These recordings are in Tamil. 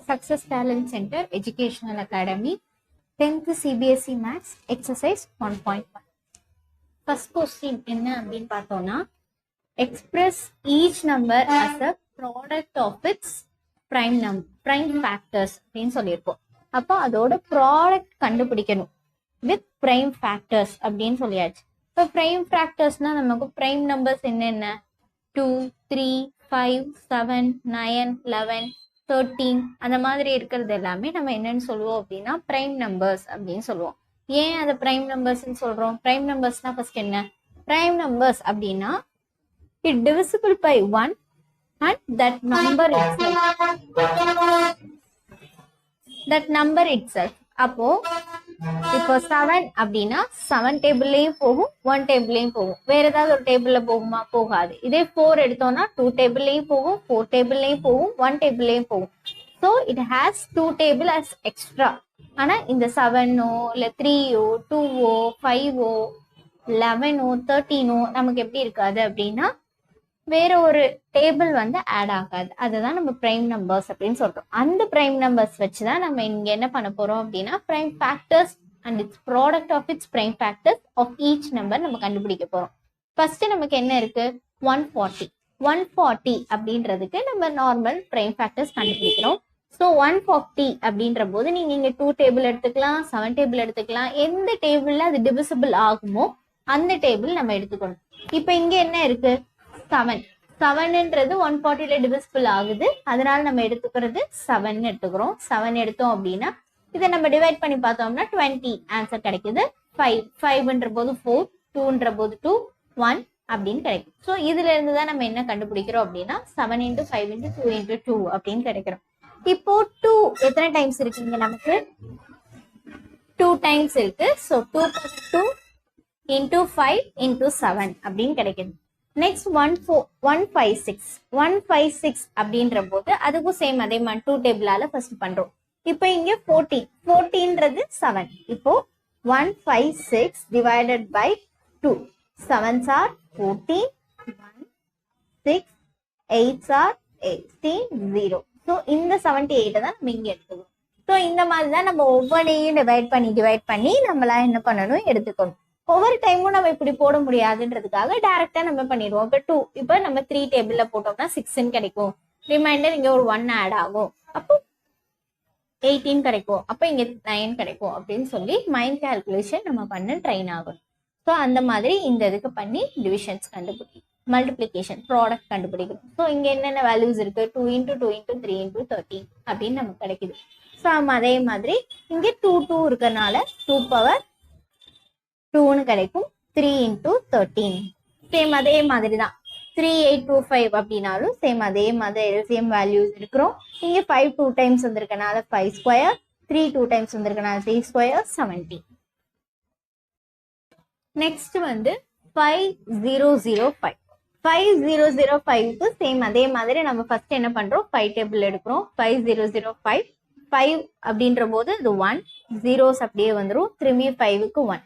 Success Talent Center Educational Academy 10th CBSE Maths Exercise 1.1. First question என்ன அப்படின்னு பார்த்தோம்னா express each number as a product of its prime factors அப்படின்னு சொல்லியிருப்போம். அப்போ அதோட ப்ராடக்ட் கண்டுபிடிக்கணும் with prime factors அப்படின்னு சொல்லியாச்சு. இப்போ prime factorsனா நமக்கு prime numbers என்னென்ன 2, 3, 5, 7, 9, 11, 13 அந்த மாதிரி இருக்கிறது எல்லாமே நம்ம என்னன்னு சொல்லுவோம் அப்படின்னா பிரைம் நம்பர்ஸ் அப்படின்னு சொல்லுவோம். ஏன் அதை பிரைம் நம்பர்ஸ்ன்னு சொல்றோம்? பிரைம் நம்பர்ஸ்னா ஃபர்ஸ்ட் என்ன? பிரைம் நம்பர்ஸ் அப்படின்னா it divisible by 1 and that number itself. அப்போ இப்போ 7 அப்படின்னா 7 டேபிள்லயும் போகும், 1 டேபிள்லயும் போகும். வேற ஏதாவது ஒரு டேபிள்ல போகுமா? போகாது. இதே 4 எடுத்தோம்னா 2 டேபிள்லயும் போகும், 4 டேபிள்லயும் போகும், 1 டேபிள்லயும் போகும். So it has 2 table as extra. ஆனா இந்த 7ஓ இல்ல 3ஓ 2ஓ 5ஓ 11ஓ 13ஓ நமக்கு எப்படி இருக்காது அப்படின்னா வேற ஒரு டேபிள் வந்து ஆட் ஆகாது. அதுதான் நம்ம பிரைம் நம்பர்ஸ் அப்படின்னு சொல்றோம். அந்த பிரைம் நம்பர்ஸ் வச்சுதான் நம்ம இங்க என்ன பண்ண போறோம் அப்படின்னா prime factors and it's product of its prime factors of each number நம்ம கண்டுபிடிக்க போறோம். ஃபர்ஸ்ட் நமக்கு என்ன இருக்கு? 140 அப்படின்றதுக்கு நம்ம நார்மல் பிரைம் ஃபேக்டர்ஸ் கண்டுபிடிக்கிறோம். ஸோ 140 அப்படின்ற போது நீங்க இங்க 2 டேபிள் எடுத்துக்கலாம், 7 டேபிள் எடுத்துக்கலாம். எந்த டேபிள்ல அது டிவிசிபிள் ஆகுமோ அந்த டேபிள் நம்ம எடுத்துக்கணும். இப்போ இங்க என்ன இருக்கு? 7ன்றது 140ல டிவிசிபிள் ஆகுது. அதனால நம்ம எடுத்துக்கிறது 7 எடுத்துக்கிறோம். 7 எடுத்தோம் அப்படின்னா இதை நம்ம டிவைட் பண்ணி பார்த்தோம்னா 20 ஆன்சர் கிடைக்குது. 5ன்ற போது 4, 2ன்ற போது 2, 1 அப்படின்னு கிடைக்கும். ஸோ இதுல இருந்து தான் நம்ம என்ன கண்டுபிடிக்கிறோம் அப்படின்னா 7 × 5 × 2 × 2 அப்படின்னு கிடைக்கிறோம். இப்போ 2 எத்தனை டைம்ஸ் இருக்கு? இங்க நமக்கு 2 டைம்ஸ் இருக்கு. ஸோ 2 × 5 × 7 அப்படின்னு கிடைக்குது. நெக்ஸ்ட் 156 அப்படின்ற போது அதுக்கும் சேம் அதே மாதிரி 2 டேபிளால ஃபர்ஸ்ட் பண்றோம். இப்போ இங்க 14ன்றது 7. இப்போ 156 divided by 2. 7s are 14, 1, 6, 8s are 18, 0. So இந்த 78 தான் நம்ம இங்க எடுத்துக்கணும். ஸோ இந்த மாதிரி தான் நம்ம ஒவ்வொன்றையும் டிவைட் பண்ணி நம்மளா என்ன பண்ணணும் எடுத்துக்கணும். ஒவ்வொரு டைமும் நம்ம இப்படி போட முடியாதுன்றதுக்காக டைரக்டா நம்ம பண்ணிடுவோம். இப்போ 2 இப்போ நம்ம 3 டேபிள்ல போட்டோம்னா 6ன்னு கிடைக்கும். ரிமைண்டர் இங்க ஒரு 1 ஆட் ஆகும். அப்போ 18 கிடைக்கும். அப்போ இங்க 9 கிடைக்கும் அப்படின்னு சொல்லி மைண்ட் கால்குலேஷன் நம்ம பண்ண ட்ரெயின் ஆகும். ஸோ அந்த மாதிரி இந்த இதுக்கு பண்ணி டிவிஷன்ஸ் கண்டுபிடிக்கும், மல்டிப்ளிகேஷன் ப்ராடக்ட் கண்டுபிடிக்கணும். ஸோ இங்க என்னென்ன வேல்யூஸ் இருக்கு? 2 × 2 × 3 × 13 அப்படின்னு நமக்கு கிடைக்குது. ஸோ அதே மாதிரி இங்க 2 இருக்கறனால 2 பவர் 2ன்னு கிடைக்கும். 3 × 13 சேம் அதே மாதிரி தான். 3825 அப்படின்னாலும் சேம் அதே மாதிரி எல்சிஎம் வேல்யூஸ் இருக்கிறோம். இங்க 5 2 டைம்ஸ் வந்திருக்கனால 5 ஸ்கொயர், 3 2 டைம்ஸ் வந்திருக்கனால 3 ஸ்கொயர் 70. நெக்ஸ்ட் வந்து 5005. 5005க்கு சேம் அதே மாதிரி நம்ம ஃபர்ஸ்ட் என்ன பண்றோம்? 5 டேபிள் எடுக்கிறோம். 5005 5 அப்படின்ற போது இது 1 zeros அப்படியே வந்துரும். திரும்பி 5க்கு 1.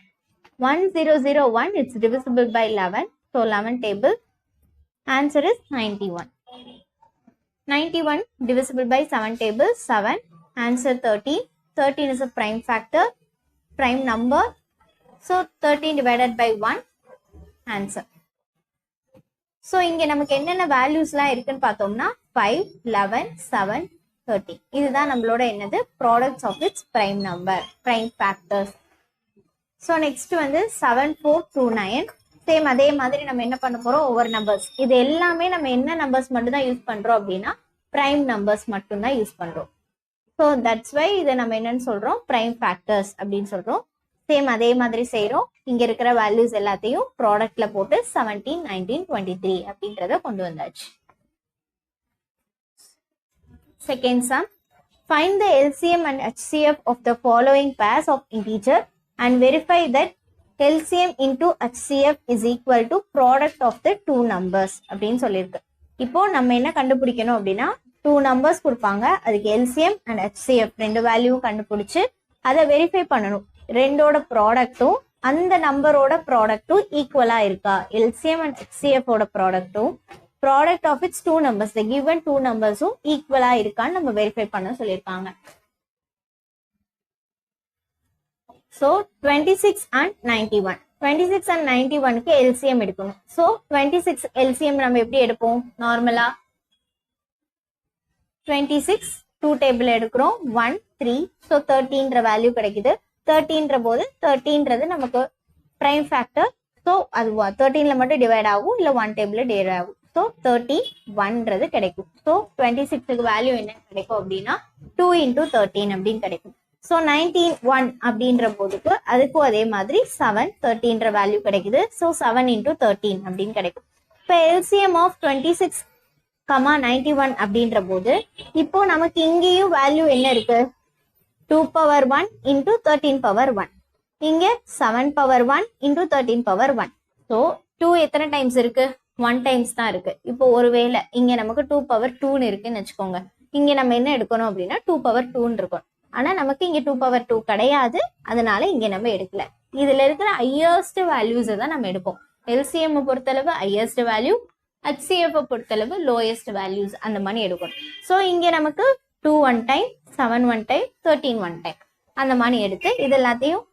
1001 it's divisible by 11. So 11 table. Answer is 91. 91 divisible by 7 tables. 7. Answer 13. 13 is a prime factor, prime number. So 13 divided by 1. Answer. So இங்க நமக்கு என்னென்ன வேல்யூஸ்லாம் இருக்குன்னு பார்த்தோம்னா 5, 11, 7, 13. இதுதான் நம்மளோட என்னது? Products of its prime number, prime factors. So next வந்து 7429. சேம் அதே மாதிரி நம்ம என்ன பண்ண போறோம்? ஒவ்வொரு நம்பர்ஸ். இது எல்லாமே நம்ம என்ன நம்பர்ஸ் மட்டும் தான் யூஸ் பண்றோம் அப்படின்னா பிரைம் நம்பர்ஸ் மட்டும் தான் யூஸ் பண்றோம். ஸோ தட்ஸ் வை இதை நம்ம என்னன்னு சொல்றோம்? பிரைம் ஃபேக்டர்ஸ் அப்படின்னு சொல்றோம். சேம் அதே மாதிரி செய்யறோம். இங்க இருக்கிற வேல்யூஸ் எல்லாத்தையும் ப்ராடக்ட்ல போட்டு 17, 19, 23 அப்படின்றத கொண்டு வந்தாச்சு. Second sum. Find the LCM and HCF of the following pairs of integer and verify that LCM into HCF is equal to product of the two numbers அப்படின்னு சொல்லியிருக்கு. இப்போ நம்ம என்ன கண்டுபிடிக்கணும் அப்படின்னா 2 நம்பர்ஸ் கொடுப்பாங்க. அதுக்கு LCM and HCF ரெண்டு வேல்யூ கண்டுபிடிச்சு அதை வெரிஃபை பண்ணணும். ரெண்டோட ப்ராடக்டும் அந்த நம்பரோட ப்ராடக்டும் ஈக்குவலா இருக்கா? LCM and HCF ஓட ப்ராடக்டும் product of its two numbers the given two நம்பர்ஸும் ஈக்குவலா இருக்கான்னு நம்ம வெரிஃபை பண்ண சொல்லியிருக்காங்க. So 26 and 91. 26 and 91க்கு எல்சிஎம் எடுக்கணும். ஸோ 26 எல்சிஎம் நம்ம எப்படி எடுப்போம்? நார்மலா 26 டூ டேபிள் எடுக்கிறோம் 1 3. ஸோ 13ன்ற வேல்யூ கிடைக்குது. 13ன்ற போது 13ன்றது நமக்கு பிரைம் ஃபேக்டர். ஸோ அது 13ல மட்டும் டிவைட் ஆகும், இல்லை 1 டேபிள் டிவைட் ஆகும். ஸோ 31ன்றது கிடைக்கும். ஸோ 26க்கு வேல்யூ என்ன கிடைக்கும் அப்படின்னா 2 into 13 அப்படின்னு கிடைக்கும். ஸோ 19 அப்படின்ற போதுக்கு அதுக்கும் அதே மாதிரி 7 13ன்ற வேல்யூ கிடைக்குது. ஸோ 7 into 13 அப்படின்னு கிடைக்கும். இப்போ எல்சிஎம் ஆஃப் 26, 91 அப்படின்ற போது இப்போ நமக்கு இங்கேயும் வேல்யூ என்ன இருக்கு? 2 power 1 into 13 power 1. இங்க 7 power 1 into 13 power 1. ஸோ 2 எத்தனை டைம்ஸ் இருக்கு? 1 டைம்ஸ் தான் இருக்கு. இப்போ ஒருவேளை இங்க நமக்கு 2 power 2ன்னு இருக்குன்னு வச்சுக்கோங்க. இங்க நம்ம என்ன எடுக்கணும் அப்படின்னா 2 power 2ன்னு இருக்கும். ஆனா நமக்கு இங்க 2 power 2 கிடையாது, அதனால இங்க நம்ம எடுக்கல. இதுல இருக்கிற ஹையஸ்ட் வேல்யூஸ் தான் நம்ம எடுப்போம். எல்சிஎம் பொறுத்தளவு ஹையஸ்ட் வேல்யூ, HCF பொறுத்தளவு லோயஸ்ட் வேல்யூஸ் அந்த மாதிரி எடுக்கணும். ஸோ இங்க நமக்கு 2 1 டைம், 7 1 டைம், 13 1 டைம் அந்த மாதிரி எடுத்து இது எல்லாத்தையும்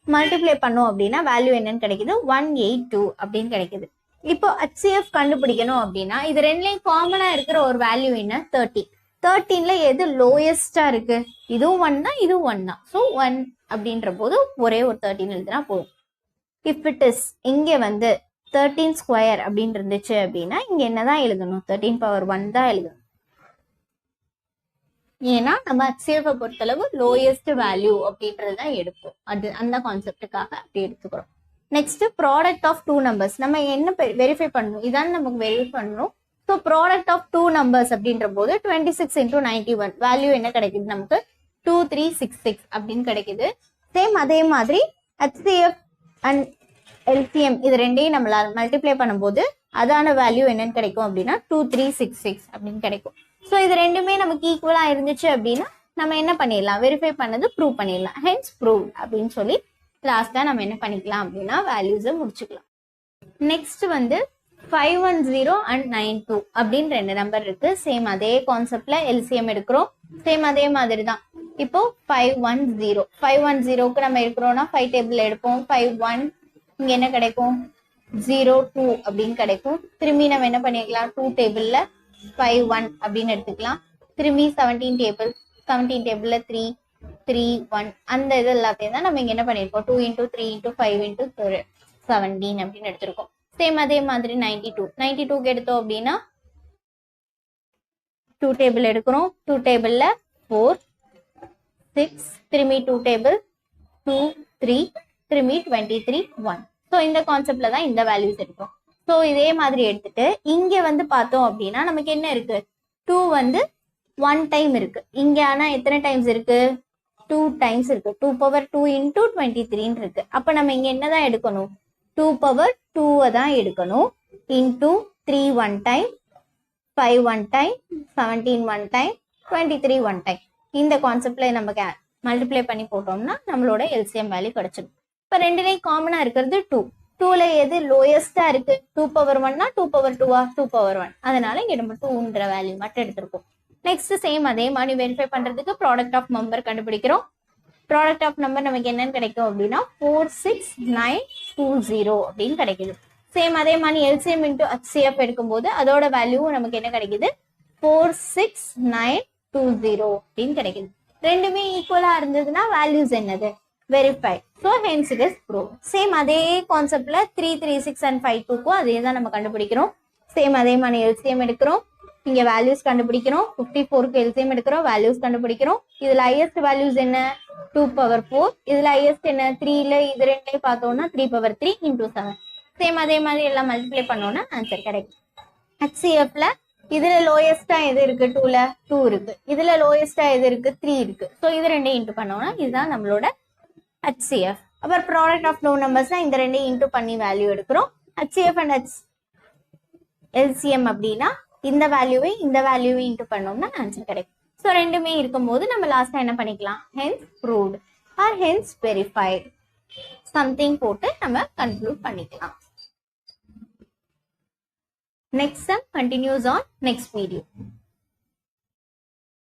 மல்டிப்ளை பண்ணோம் அப்படின்னா வேல்யூ என்னன்னு கிடைக்குது? 182 அப்படின்னு கிடைக்குது. இப்போ HCF கண்டுபிடிக்கணும் அப்படின்னா இது ரெண்டுலயும் காமனா இருக்கிற ஒரு வேல்யூ என்ன? 30. 13ல எது லோயஸ்டா இருக்கு? இதுவும் 1 தான், இதுவும் 1 தான். ஸோ 1 அப்படின்ற போது ஒரே ஒரு 13 எழுதுனா போதும். இஃப் இட் இஸ் இங்க வந்து 13 ஸ்கொயர் அப்படின்னு இருந்துச்சு அப்படின்னா இங்க என்னதான் எழுதணும்? 13 power 1 தான் எழுதணும். ஏன்னா நம்ம HCF பொறுத்தளவு லோயஸ்ட் வேல்யூ அப்படின்றது தான் எடுப்போம். அது அந்த கான்செப்டுக்காக அப்படி எடுத்துக்கிறோம். Next product of two numbers நம்ம என்ன வெரிஃபை பண்ணணும்? இதான் நமக்கு வெரிஃபை பண்ணணும். So product of two numbers அப்படின்ற போது 26 into 91 வேல்யூ என்ன கிடைக்குது? நமக்கு 2366 அப்படின்னு கிடைக்குது. சேம் அதே மாதிரி HCF அண்ட் LCM இது ரெண்டையும் நம்மளால மல்டிப்ளை பண்ணும்போது அதான வேல்யூ என்னன்னு கிடைக்கும் அப்படின்னா 2366 அப்படின்னு கிடைக்கும். ஸோ இது ரெண்டுமே நமக்கு ஈக்குவலா இருந்துச்சு அப்படின்னா நம்ம என்ன பண்ணிடலாம்? வெரிஃபை பண்ணது ப்ரூவ் பண்ணிடலாம். ஹென்ஸ் ப்ரூவ் அப்படின்னு சொல்லி லாஸ்டா நம்ம என்ன பண்ணிக்கலாம் அப்படின்னா வேல்யூஸை முடிச்சுக்கலாம். நெக்ஸ்ட் வந்து 510 and 92 அப்படின்னு ரெண்டு நம்பர் இருக்கு. சேம் அதே கான்செப்ட்ல எல்சிஎம் எடுக்கிறோம். சேம் அதே மாதிரி தான். இப்போ 510க்கு நம்ம எடுக்கிறோம்னா 5 டேபிள் எடுப்போம். 51 இங்க என்ன கிடைக்கும்? 02 அப்படின்னு கிடைக்கும். திரும்பி நம்ம என்ன பண்ணிக்கலாம்? 2 டேபிள்ல 51 அப்படின்னு எடுத்துக்கலாம். திரும்பி 17 டேபிள்ல 3 3 1 அந்த இது எல்லாத்தையும் தான் நம்ம இங்க என்ன பண்ணிருக்கோம்? 2 into 3 into 5 into 17 அப்படின்னு எடுத்திருக்கோம். சேம் அதே மாதிரி 92க்கு எடுத்தோம் அப்படின்னா 2 டேபிள் எடுக்கிறோம். 2 டேபிள்ல 4 6 திரும்பி 2 டேபிள் 2 3 திரும்பி 23 1. ஸோ இந்த கான்செப்ட்ல தான் இந்த வேல்யூஸ் எடுக்கும். ஸோ இதே மாதிரி எடுத்துட்டு இங்க வந்து பார்த்தோம் அப்படின்னா நமக்கு என்ன இருக்கு? 2 வந்து 1 டைம் இருக்கு. இங்க ஆனா எத்தனை டைம்ஸ் இருக்கு? 2 டைம்ஸ் இருக்கு. 2 power 2 into 23 இருக்கு. அப்ப நம்ம இங்க என்னதான் எடுக்கணும்? 2 power 2 தான் எடுக்கணும். into 3 1 time, 5 1 time, 17 1 time, 23 1 time. இந்த கான்செப்ட்ல நம்ம மல்டிப்ளை பண்ணி போட்டோம்னா நம்மளோட எல்சிஎம் வேல்யூ கிடைச்சிடும். இப்ப ரெண்டுலேயும் காமனா இருக்கிறது 2. 2ல எது லோயஸ்டா இருக்கு? 2 power 1 2 power 2 2 power 1. அதனால இங்க நம்ம 2ன்ற வேல்யூ மட்டும் எடுத்திருக்கோம். நெக்ஸ்ட் சேம் அதே மாதிரி வெரிஃபை பண்றதுக்கு ப்ராடக்ட் ஆஃப் நம்பர் கண்டுபிடிக்கிறோம். ப்ராடக்ட் ஆஃப் நம்பர் நமக்கு என்னன்னு கிடைக்கும் அப்படின்னா 46920 அப்படின்னு கிடைக்குது. சேம் அதே மாதிரி எல்சிஎம் இன்டு HCF எடுக்கும்போது அதோட வேல்யூ நமக்கு என்ன கிடைக்குது? 46920 அப்படின்னு கிடைக்குது. ரெண்டுமே ஈக்குவலா இருந்ததுன்னா வேல்யூஸ் என்னது? Verify. So hence it is prove. Same அதே கான்செப்ட்ல 336 and 52க்கும் அதே தான் நம்ம கண்டுபிடிக்கிறோம். சேம் அதே மாதிரி எல்சிஎம் எடுக்கிறோம். இங்க வேல்யூஸ் கண்டுபிடிக்கிறோம். 54க்கு எல்சிஎம் எடுக்கிறோம், வேல்யூஸ் கண்டுபிடிக்கிறோம். இதுல ஹையஸ்ட் வேல்யூஸ் என்ன? 2 power 4. இதுல ஹையஸ்ட் என்ன? 3ல இது ரெண்டையும் பார்த்தோம்னா 3 power 3 into 7. சேம் அதே மாதிரி எல்லாம் மல்டிப்ளை பண்ணோம்னா ஆன்சர் கிடைக்கும். HCFல இதுல லோயஸ்டா எது இருக்கு? 2ல 2 இருக்கு. இதுல லோயஸ்டா எது இருக்கு? 3 இருக்கு. ஸோ இது ரெண்டையும் இன்ட்டு பண்ணோம்னா இதுதான் நம்மளோட HCF. அப்புறம் ப்ராடக்ட் ஆஃப் டூ நம்பர்ஸ்னா இந்த ரெண்டையும் இன்ட்டு பண்ணி வேல்யூ எடுக்கிறோம். HCF அண்ட் LCM அப்படின்னா இந்த வேல்யூவை இன்ட்டு பண்ணோம்னா ஆன்சர் கிடைக்கும். ஸோ ரெண்டுமே இருக்கும்போது நம்ம லாஸ்டா என்ன பண்ணிக்கலாம்? Hence proved or hence verified something போட்டு நம்ம கன்க்ளூட் பண்ணிக்கலாம். Next sum continues on next video.